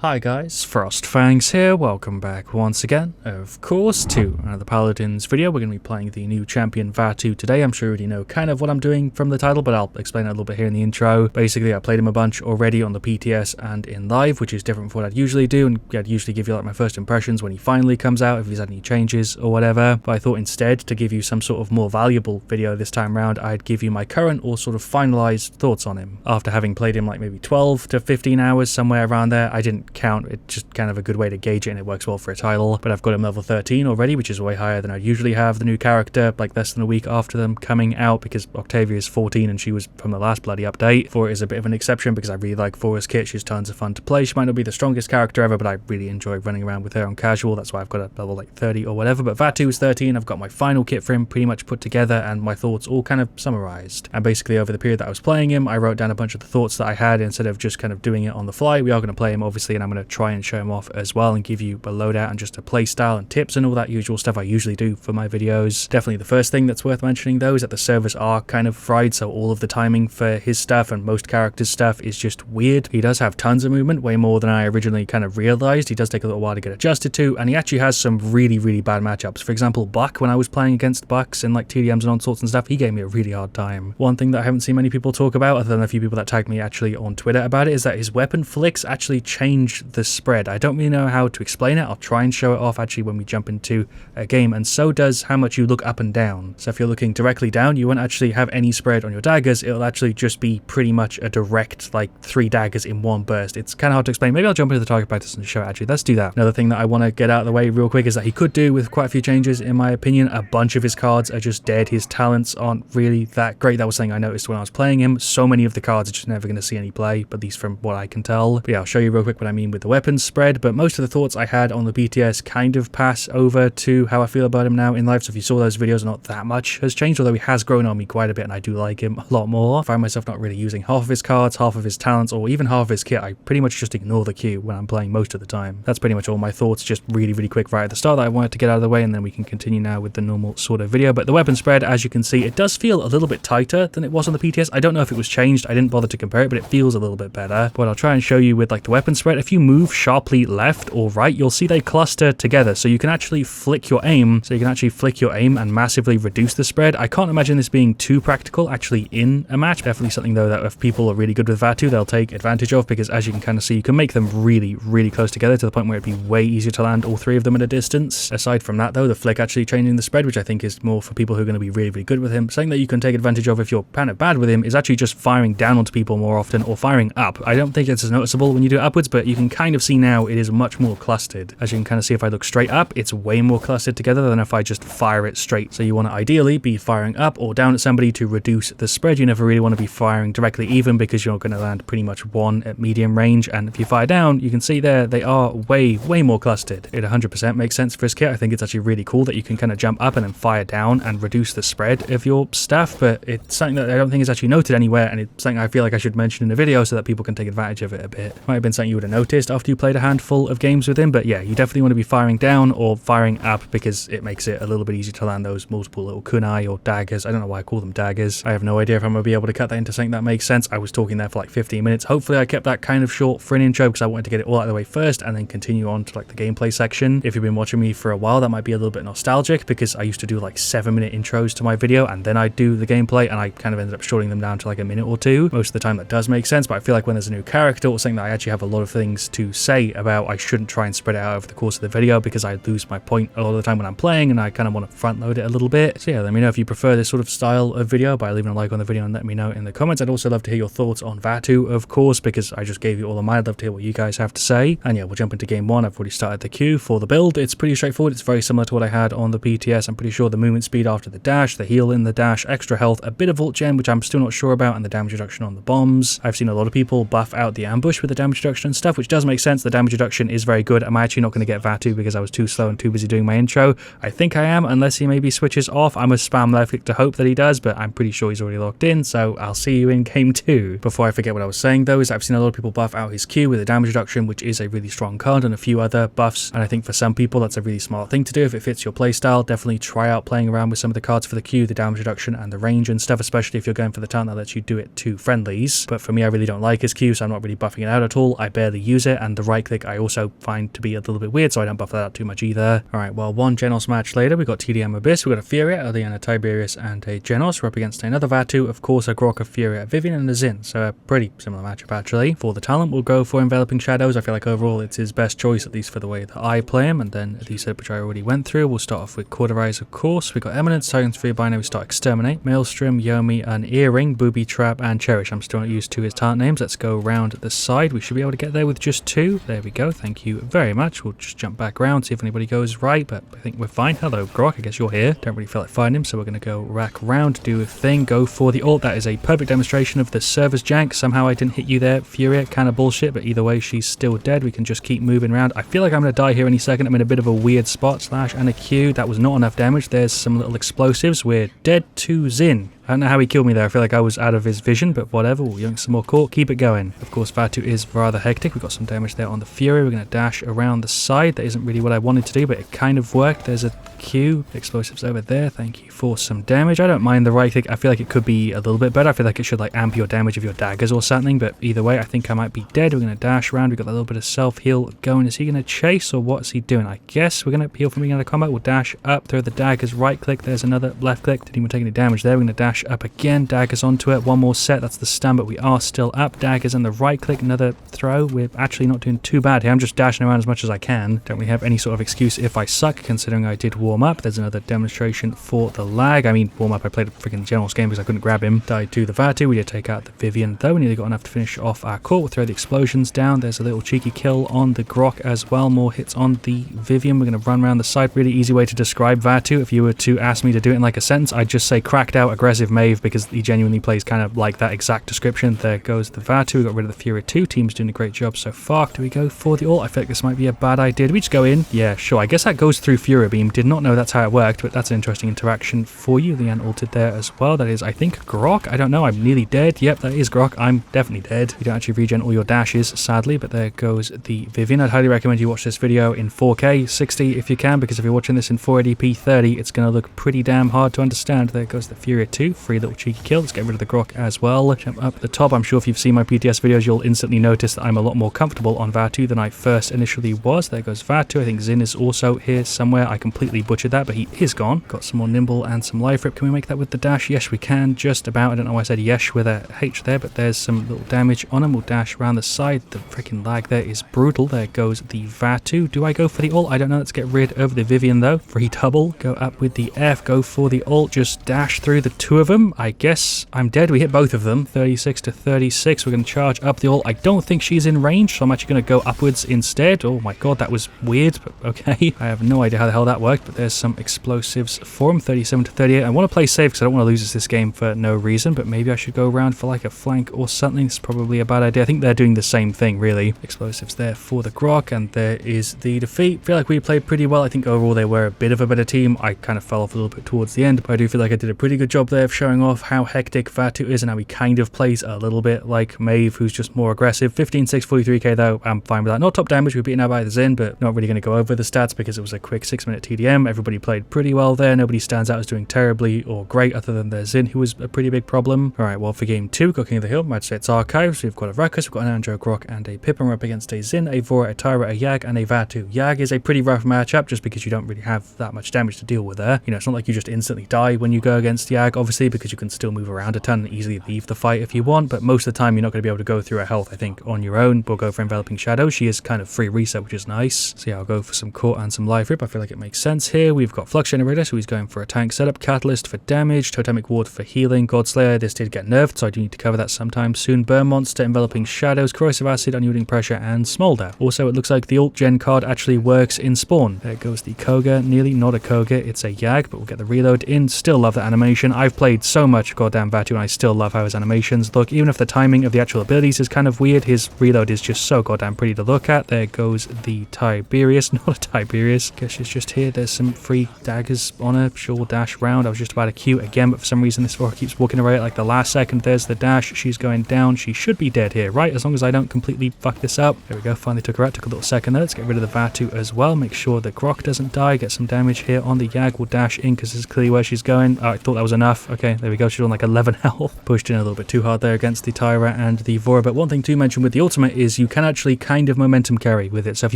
Hi guys, FrostFangs here, welcome back once again, of course, to another Paladins video. We're going to be playing the new champion Vatu today. I'm sure you already know kind of what I'm doing from the title, but I'll explain it a little bit here in the intro. Basically, I played him a bunch already on the PTS and in live, which is different from what I'd usually do, and I'd usually give you like my first impressions when he finally comes out, if he's had any changes or whatever. But I thought instead, to give you some sort of more valuable video this time around, I'd give you my current or sort of finalized thoughts on him. After having played him like maybe 12 to 15 hours, somewhere around there, I didn't count. It's just kind of a good way to gauge it, and it works well for a title. But I've got him level 13 already, which is way higher than I usually have the new character, like less than a week after them coming out, because Octavia is 14 and she was from the last bloody update. Fora is a bit of an exception because I really like Fora's kit. She's tons of fun to play. She might not be the strongest character ever, but I really enjoy running around with her on casual. That's why I've got a level like 30 or whatever. But Vatu is 13. I've got my final kit for him pretty much put together and my thoughts all kind of summarized. And basically over the period that I was playing him, I wrote down a bunch of the thoughts that I had instead of just kind of doing it on the fly. We are going to play him obviously, and I'm going to try and show him off as well and give you a loadout and just a play style and tips and all that usual stuff I usually do for my videos. Definitely the first thing that's worth mentioning though is that the servers are kind of fried, so all of the timing for his stuff and most characters' stuff is just weird. He does have tons of movement, way more than I originally kind of realized. He does take a little while to get adjusted to, and he actually has some really bad matchups. For example, Buck, when I was playing against Bucks in like TDMs and Onslaughts and stuff, he gave me a really hard time. One thing that I haven't seen many people talk about, other than a few people that tagged me actually on Twitter about it, is that his weapon flicks actually change the spread. I don't really know how to explain it. I'll try and show it off actually when we jump into a game, and so does how much you look up and down. So if you're looking directly down, you won't actually have any spread on your daggers. It'll actually just be pretty much a direct like 3 daggers in one burst. It's kind of hard to explain. Maybe I'll jump into the target practice and show it actually. Let's do that. Another thing that I want to get out of the way real quick is that he could do with quite a few changes in my opinion. A bunch of his cards are just dead. His talents aren't really that great. That was something I noticed when I was playing him. So many of the cards are just never going to see any play, at least from what I can tell. But yeah, I'll show you real quick what I mean with the weapons spread, but most of the thoughts I had on the BTS kind of pass over to how I feel about him now in life. So if you saw those videos, not that much has changed, although he has grown on me quite a bit and I do like him a lot more. I find myself not really using half of his cards, half of his talents, or even half of his kit. I pretty much just ignore the queue when I'm playing most of the time. That's pretty much all my thoughts, just really quick right at the start that I wanted to get out of the way, and then we can continue now with the normal sort of video. But the weapon spread, as you can see, it does feel a little bit tighter than it was on the PTS. I don't know if it was changed. I didn't bother to compare it, but it feels a little bit better. But I'll try and show you with like the weapon spread. If you move sharply left or right, you'll see they cluster together, so you can actually flick your aim. And massively reduce the spread. I can't imagine this being too practical actually in a match. Definitely something though that if people are really good with Vatu, they'll take advantage of, because as you can kind of see, you can make them really close together to the point where it'd be way easier to land all 3 of them at a distance. Aside from that though, the flick actually changing the spread, which I think is more for people who are going to be really good with him. Something that you can take advantage of if you're kind of bad with him is actually just firing down onto people more often, or firing up. I don't think it's as noticeable when you do it upwards, but you can kind of see now it is much more clustered. As you can kind of see, if I look straight up, it's way more clustered together than if I just fire it straight. So you want to ideally be firing up or down at somebody to reduce the spread. You never really want to be firing directly even, because you're going to land pretty much 1 at medium range, and if you fire down, you can see there they are way more clustered. It 100% makes sense for his kit. I think it's actually really cool that you can kind of jump up and then fire down and reduce the spread of your stuff, but it's something that I don't think is actually noted anywhere, and it's something I feel like I should mention in the video so that people can take advantage of it a bit. Might have been something you would have noticed after you played a handful of games with him, but yeah, you definitely want to be firing down or firing up, because it makes it a little bit easier to land those multiple little kunai or daggers. I don't know why I call them daggers. I have no idea if I'm going to be able to cut that into something that makes sense. I was talking there for like 15 minutes. Hopefully I kept that kind of short for an intro, because I wanted to get it all out of the way first and then continue on to like the gameplay section. If you've been watching me for a while, that might be a little bit nostalgic, because I used to do like 7-minute intros to my video and then I'd do the gameplay, and I kind of ended up shorting them down to like a minute or 2. Most of the time that does make sense, but I feel like when there's a new character or something that I actually have a lot of things to say about, I shouldn't try and spread it out over the course of the video, because I lose my point a lot of the time when I'm playing and I kind of want to front load it a little bit. So yeah, let me know if you prefer this sort of style of video by leaving a like on the video and let me know in the comments. I'd also love to hear your thoughts on Vatu, of course, because I just gave you all of mine. I'd love to hear what you guys have to say. And yeah, we'll jump into game 1. I've already started the queue for the build. It's pretty straightforward. It's very similar to what I had on the PTS. I'm pretty sure the movement speed after the dash, the heal in the dash, extra health, a bit of ult gen, which I'm still not sure about, and the damage reduction on the bombs. I've seen a lot of people buff out the ambush with the damage reduction and stuff, which does make sense. The damage reduction is very good. I'm actually not going to get Vatu because I was too slow and too busy doing my intro. I think I am, unless he maybe switches off. I'm a spam left click to hope that he does, but I'm pretty sure he's already locked in, so I'll see you in game 2. Before I forget what I was saying though, is I've seen a lot of people buff out his Q with a damage reduction, which is a really strong card, and a few other buffs, and I think for some people that's a really smart thing to do if it fits your playstyle. Definitely try out playing around with some of the cards for the Q, the damage reduction and the range and stuff, especially if you're going for the talent that lets you do it to friendlies. But for me, I really don't like his Q, so I'm not really buffing it out at all. I barely use it, and the right click I also find to be a little bit weird, so I don't buff that out too much either. Alright, well, one Genos match later, we got TDM Abyss, we got a Furia, a Tiberius, and a Genos. We're up against another Vatu, of course, a Grok, a Furia, a Vivian, and a Xin, so a pretty similar matchup actually. For the talent, we'll go for Enveloping Shadows. I feel like overall it's his best choice, at least for the way that I play him, and then the setup which I already went through. We'll start off with Cauterize, of course. We got Eminence, Titans, Free Binary, start Exterminate, Maelstrom, Yomi, an Earring, Booby Trap, and Cherish. I'm still not used to his talent names. Let's go around the side. We should be able to get there with just 2. There we go. Thank you very much. We'll just jump back around, see if anybody goes right, but I think we're fine. Hello, Grok. I guess you're here. Don't really feel like finding him, so we're going to go rack around, do a thing, go for the ult. That is a perfect demonstration of the server's jank. Somehow I didn't hit you there, Furia. Kind of bullshit, but either way, she's still dead. We can just keep moving around. I feel like I'm going to die here any second. I'm in a bit of a weird spot. Slash and a Q. That was not enough damage. There's some little explosives. We're dead to Xin. I don't know how he killed me there. I feel like I was out of his vision, but whatever. We'll yank some more core. Keep it going. Of course, Vatu is rather hectic. We got some damage there on the Fury. We're going to dash around the side. That isn't really what I wanted to do, but it kind of worked. There's a Q. Explosives over there. Thank you for some damage. I don't mind the right click. I feel like it could be a little bit better. I feel like it should like amp your damage of your daggers or something, but either way, I think I might be dead. We're going to dash around. We've got a little bit of self-heal going. Is he going to chase or what's he doing? I guess we're going to heal from being out of combat. We'll dash up, throw the daggers, right click. There's another left click. Didn't even take any damage there. We're going to dash up again. Daggers onto it. One more set. That's the stun, but we are still up. Daggers and the right click. Another throw. We're actually not doing too bad here. I'm just dashing around as much as I can. Don't really have any sort of excuse if I suck, considering I did warm up. There's another demonstration for the lag. I mean, warm up, I played a freaking General's game because I couldn't grab him. Died to the Vatu. We did take out the Vivian, though. We nearly got enough to finish off our core. We'll throw the explosions down. There's a little cheeky kill on the Grok as well. More hits on the Vivian. We're going to run around the side. Really easy way to describe Vatu. If you were to ask me to do it in like a sentence, I'd just say cracked out aggressive Mave, because he genuinely plays kind of like that exact description. There goes the Vatu. We got rid of the Fury 2. Team's doing a great job so far. Do we go for the ult? I feel like this might be a bad idea. Do we just go in? Yeah, sure. I guess that goes through Fury Beam. Did not know that's how it worked, but that's an interesting interaction for you. Leanne ulted there as well. That is, I think, Grok. I don't know. I'm nearly dead. Yep, that is Grok. I'm definitely dead. You don't actually regen all your dashes, sadly, but there goes the Vivian. I'd highly recommend you watch this video in 4K 60 if you can, because if you're watching this in 480p 30, it's going to look pretty damn hard to understand. There goes the Fury 2. Free little cheeky kill. Let's get rid of the Grok as well. Jump up the top. I'm sure if you've seen my PTS videos, you'll instantly notice that I'm a lot more comfortable on Vatu than I first initially was. There goes Vatu. I think Xin is also here somewhere. I completely butchered that, but he is gone. Got some more nimble and some life rip. Can we make that with the dash? Yes, we can. Just about. I don't know why I said yes with a H there, but there's some little damage on him. We'll dash around the side. The freaking lag there is brutal. There goes the Vatu. Do I go for the ult? I don't know. Let's get rid of the Vivian though. Free double. Go up with the F. Go for the ult. Just dash through the two of them. I guess I'm dead. We hit both of them. 36 to 36. We're going to charge up the ult. I don't think she's in range, so I'm actually going to go upwards instead. Oh my god, that was weird, but okay. I have no idea how the hell that worked, but there's some explosives for him. 37 to 38. I want to play safe because I don't want to lose this game for no reason, but maybe I should go around for like a flank or something. It's probably a bad idea. I think they're doing the same thing, really. Explosives there for the Grok, and there is the defeat. I feel like we played pretty well. I think overall they were a bit of a better team. I kind of fell off a little bit towards the end, but I do feel like I did a pretty good job there of showing off how hectic Vatu is and how he kind of plays a little bit like Maeve, who's just more aggressive. 15-6, 43k though. I'm fine with that. Not top damage. We're beaten out by the Xin, but not really going to go over the stats because it was a quick 6-minute TDM. Everybody played pretty well there. Nobody stands out as doing terribly or great other than their Xin, who was a pretty big problem. Alright, well for game 2, we've got King of the Hill, I'd say it's Archives. We've got a Ruckus, we've got an Andro Grok and a Pippin. We're up against a Xin, a Vora, a Tyra, a Yag, and a Vatu. Yag is a pretty rough matchup just because you don't really have that much damage to deal with there. You know, it's not like you just instantly die when you go against Yag, obviously, because you can still move around a ton and easily leave the fight if you want, but most of the time you're not going to be able to go through her health, I think, on your own. We'll go for Enveloping Shadow. She is kind of free reset, which is nice. So yeah, I'll go for some Core and some Life Rip. I feel like it makes sense here. We've got Flux Generator, so he's going for a tank setup. Catalyst for damage. Totemic Ward for healing. Godslayer, this did get nerfed, so I do need to cover that sometime soon. Burn Monster, Enveloping Shadows, Corrosive Acid, Unyielding Pressure, and Smolder. Also, it looks like the ult gen card actually works in Spawn. There goes the Koga. Nearly not a Koga, it's a Yag, but we'll get the reload in. Still love that animation. I've played so much goddamn Vatu and I still love how his animations look. Even if the timing of the actual abilities is kind of weird, his reload is just so goddamn pretty to look at. There goes the Tiberius. Not a Tiberius. Guess she's just here. There's some free daggers on her. Sure, dash round. I was just about to Q again, but for some reason this Vora keeps walking away at like the last second. There's the dash. She's going down. She should be dead here, right? As long as I don't completely fuck this up. There we go. Finally took her out. Took a little second there. Let's get rid of the Vatu as well. Make sure the Grok doesn't die. Get some damage here on the Yag. We'll dash in because this is clearly where she's going. Oh, I thought that was enough. Okay, there we go. She's on like 11 health. Pushed in a little bit too hard there against the Tyra and the Vora. But one thing to mention with the ultimate is you can actually kind of momentum carry with it. So if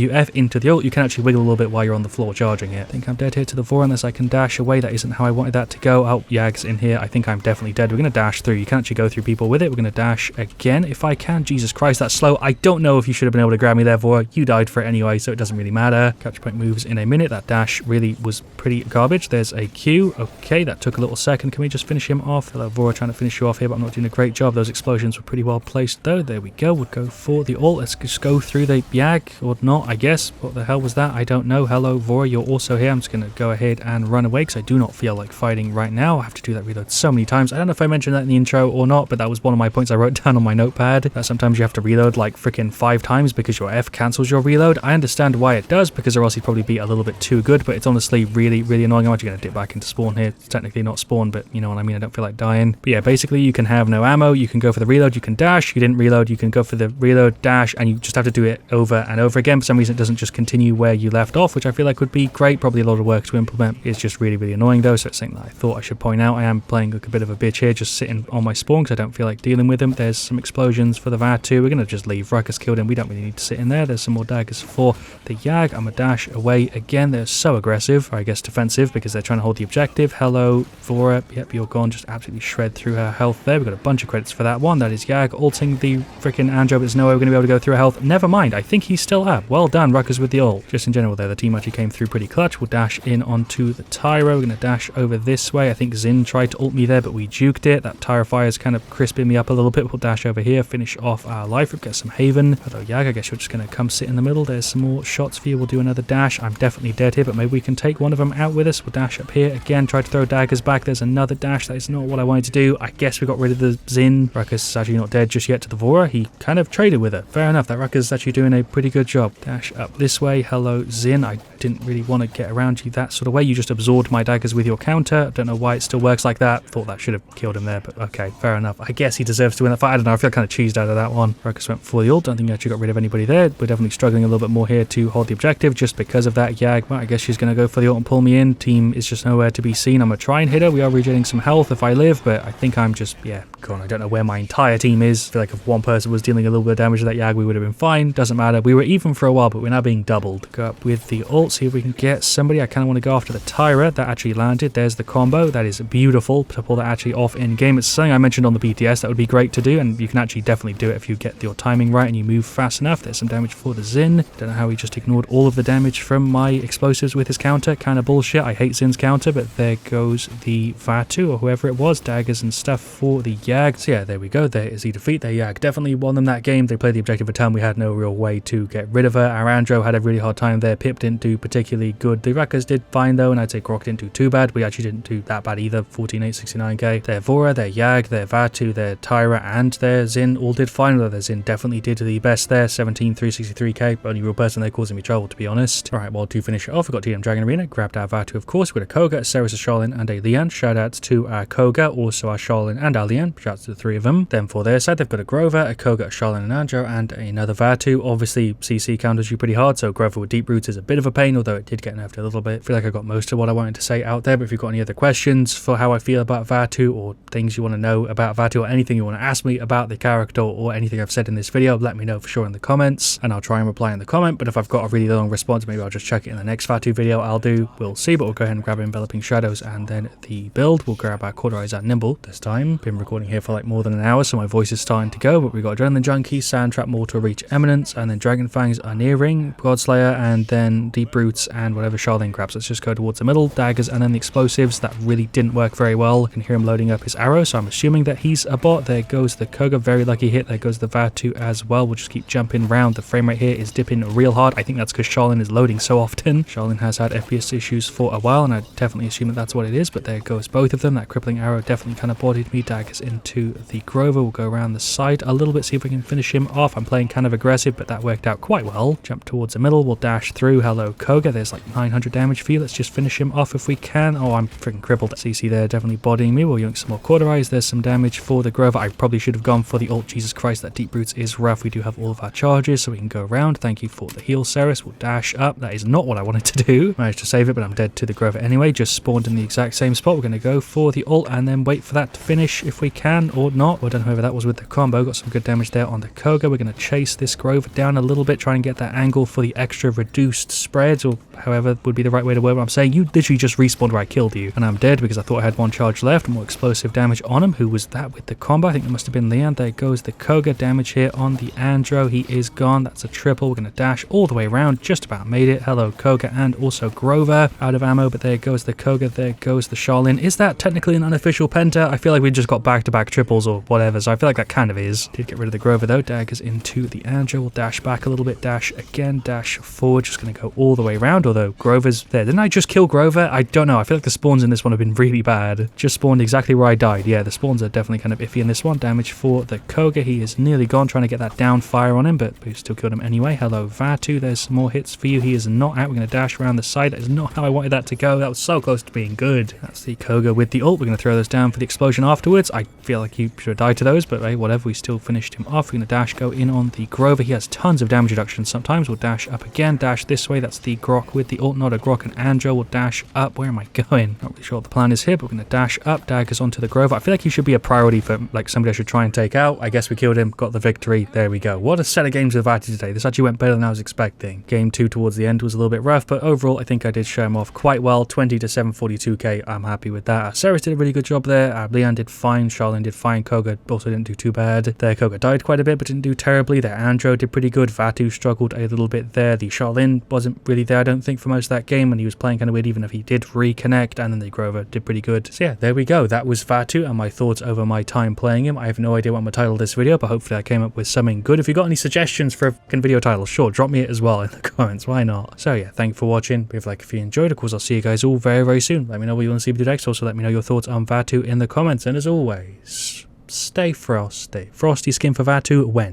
you F into the ult, you can actually wiggle a little bit while you're on the floor charging it. I think I'm dead here to the Vora unless I can dash away. That isn't how I wanted that to go. Oh, Yag's in here. I think I'm definitely dead. We're going to dash through. You can actually go through people with it. We're going to dash again if I can. Jesus Christ, that's slow. I don't know if you should have been able to grab me there, Vora. You died for it anyway, so it doesn't really matter. Capture point moves in a minute. That dash really was pretty garbage. There's a Q. Okay, that took a little second. Can we just finish him off? Hello, Vora, trying to finish you off here, but I'm not doing a great job. Those explosions were pretty well placed, though. There we go. We'll go for the ult. Let's just go through the Yag, or not, I guess. What the hell was that? I don't know. Hello, Vora, you're also here. I'm just going to go ahead and run away because I do not feel like fighting right now. I have to do that reload so many times. I don't know if I mentioned that in the intro or not, but that was one of my points I wrote down on my notepad, that sometimes you have to reload like freaking 5 times because your F cancels your reload. I understand why it does, because or else you'd probably be a little bit too good, but it's honestly really, really annoying. I'm actually going to dip back into spawn here. It's technically not spawn, but you know what I mean. I don't feel like dying. But yeah, basically you can have no ammo, you can go for the reload, you can dash, you didn't reload, you can go for the reload, dash, and you just have to do it over and over again. For some reason it doesn't just continue where you left off, which I feel like would be great. Probably a lot of work to implement. It's just really, really annoying though, so it's something that I thought I should point out. I am playing like a bit of a bitch here, just sitting on my spawn because I don't feel like dealing with them. There's some explosions for the Vatu. We're going to just leave. Ruckus killed him. We don't really need to sit in there. There's some more daggers for the Yag. I'm a dash away again. They're so aggressive, or I guess defensive, because they're trying to hold the objective. Hello, Vora. Yep, you're gone. Just absolutely shred through her health there. We've got a bunch of credits for that one. That is Yag ulting the freaking Andro, but there's no way we're going to be able to go through her health. Never mind. I think he's still up. Well done, Ruckus, with the ult. Just in general there, the team actually came through pretty clutch. We'll dash in onto the Tyra. We're going to dash over this way. I think Zin tried to ult me there, but we juked it. That Tyra fire is kind of crisping me up a little bit. We'll dash over here, finish off our life. We'll get some Haven. Although Yag, I guess you're just going to come sit in the middle. There's some more shots for you. We'll do another dash. I'm definitely dead here, but maybe we can take one of them out with us. We'll dash up here again, try to throw daggers back. There's another dash. That is not what I wanted to do. I guess we got rid of the Zin. Ruckus is actually not dead just yet to the Vora. He kind of traded with her. Fair enough. That Ruckus is actually doing a pretty good job. Dash up this way. Hello, Zin. I didn't really want to get around you that sort of way. You just absorbed my daggers with your counter. I don't know why it still works like that. Thought that should have killed him there, but okay, fair enough. I guess he deserves to win that fight. I don't know. I feel kind of cheesed out of that one. Ruckus went for the ult. Don't think he actually got rid of anybody there. We're definitely struggling a little bit more here to hold the objective just because of that Yag. Well, I guess she's going to go for the ult and pull me in. Team is just nowhere to be seen. I'm going to try and hit her. We are regenerating some health if I live, but I think I'm just, yeah, gone. I don't know where my entire team is. I feel like if one person was dealing a little bit of damage to that Yag, we would have been fine. Doesn't matter. We were even for a while, but we're now being doubled. Go up with the ult, see if we can get somebody. I kind of want to go after the Tyra. That actually landed. There's the combo. That is beautiful to pull that actually off in game. It's something I mentioned on the BTS that would be great to do, and you can actually definitely do it if you get your timing right and you move fast enough. There's some damage for the Zin. Don't know how he just ignored all of the damage from my explosives with his counter. Kind of bullshit. I hate Zin's counter, but there goes the Vatu or whoever it was. Daggers and stuff for the Yag. So yeah, there we go. There is the defeat. Their Yag definitely won them that game. They played the objective a ton. We had no real way to get rid of her. Our Andro had a really hard time there. Pip didn't do particularly good. The Ruckus did fine though, and I'd say Grok didn't do too bad. We actually didn't do that bad either. 14,869k. Their Vora, their Yag, their Vatu, their Tyra, and their Zin all did fine, although their Zin definitely did the best there. 17,363k. Only real person there causing me trouble, to be honest. Alright, well, to finish it off, we got TM Dragon Arena. Grabbed our Vatu, of course. We got a Koga, a Ceres, a Charlene, and a Lian. Shout outs to our Koga, also our Charlene and our Lian. Shout outs to the 3 of them. Then for their side, they've got a Grover, a Koga, a Charlene, and Andro, and another Vatu. Obviously, CC counters you pretty hard, so Grover with Deep Roots is a bit of a pain, although it did get nerfed a little bit. I feel like I got most of what I wanted to say out there, but if you've got any other questions for how I feel about Vatu, or things you want to know about Vatu, or anything you want to ask me about the character, or anything I've said in this video, let me know for sure in the comments, and I'll try and reply in the comment. But if I've got a really long response, maybe I'll just check it in the next Vatu video I'll do. We'll see, but we'll go ahead and grab Enveloping Shadows, and then the build. We'll grab our Cauterize and Nimble this time. Been recording here for like more than an hour, so my voice is starting to go, but we've got Adrenaline Junkie, Sand Trap, Mortal Reach, Eminence, and then Dragon Fangs are nearing, Godslayer, and then Deep Roots, and whatever Charlene grabs. Let's just go towards the middle, daggers, and then the explosives. That really didn't work very well. I can hear him loading up his arrow, so I'm assuming that he's a bot. There goes the Koga, very lucky hit. There goes the Vatu as well. We'll just keep jumping around. The frame rate here is dipping real hard. I think that's because Charlene is loading so often. Charlene has had FPS issues for a while, and I definitely assume that that's what it is, but there goes both of them. That crippling arrow definitely kind of bodied me. Daggers into the Grover. We'll go around the side a little bit, see if we can finish him off. I'm playing kind of aggressive, but that worked out quite well. Jump towards the middle. We'll dash through. Hello, Koga. There's like 900 damage for you. Let's just finish him off if we can. Oh, I'm freaking crippled. CC there definitely bodying me. We'll yoink some more Cauterize. There's some damage for the Grover. I probably should have gone for the ult. Jesus Christ, that Deep Roots is rough. We do have all of our charges, so we can go around. Thank you for the heal, Ceres. We'll dash up. That is not what I wanted to do. Managed to save it, but I'm dead to the Grover anyway. Just spawned in the exact same spot. We're going to go for for the ult and then wait for that to finish if we can or not. I don't know whether that was with the combo. Got some good damage there on the Koga. We're going to chase this Grover down a little bit, try and get that angle for the extra reduced spreads, or however would be the right way to word what I'm saying. You literally just respawned where I killed you, and I'm dead because I thought I had one charge left. More explosive damage on him. Who was that with the combo? I think it must have been Leon. There goes the Koga. Damage here on the Andro. He is gone. That's a triple. We're going to dash all the way around. Just about made it. Hello, Koga, and also Grover. Out of ammo, but there goes the Koga. There goes the Shaolin. Is that technically an unofficial penta? I feel like we just got back-to-back triples or whatever, so I feel like that kind of is. Did get rid of the Grover though. Daggers into the Andro. We'll dash back a little bit. Dash again. Dash forward. Just going to go all the way around, although Grover's there. Didn't I just kill Grover? I don't know. I feel like the spawns in this one have been really bad. Just spawned exactly where I died. Yeah, the spawns are definitely kind of iffy in this one. Damage for the Koga. He is nearly gone, trying to get that down fire on him, but we still killed him anyway. Hello, Vatu. There's some more hits for you. He is not out. We're going to dash around the side. That is not how I wanted that to go. That was so close to being good. That's the Koga with the ult. We're going to throw those down for the explosion afterwards. I feel like he should have died to those, but hey, whatever. We still finished him off. We're going to dash, go in on the Grover. He has tons of damage reduction. Sometimes we'll dash up again, dash this way. That's the Grok with the ult, not a Grok and Andro. We'll dash up. Where am I going? Not really sure what the plan is here, but we're going to dash up. Daggers onto the Grover. I feel like he should be a priority for like somebody I should try and take out. I guess we killed him, got the victory. There we go. What a set of games with Vatu today. This actually went better than I was expecting. Game 2 towards the end was a little bit rough, but overall I think I did show him off quite well. 20 to 742k. I'm happy with that. Ceres did a really good job there. Leon did fine. Shaolin did fine. Koga also didn't do too bad. Their Koga died quite a bit, but didn't do terribly. Their Andro did pretty good. Vatu struggled a little bit there. The Shaolin wasn't really there, I don't think, for most of that game, and he was playing kind of weird even if he did reconnect, and then the Grover did pretty good. So yeah, there we go. That was Vatu and my thoughts over my time playing him. I have no idea what I'm going to title this video, but hopefully I came up with something good. If you got any suggestions for a video title, sure, drop me it as well in the comments. Why not? So yeah, thank you for watching. Leave a like if you enjoyed. Of course, I'll see you guys all very, very soon. Let me know what you want to see me do next. Also, let me know your thoughts on Vatu in the comments. And as always, stay frosty. Frosty skin for Vatu when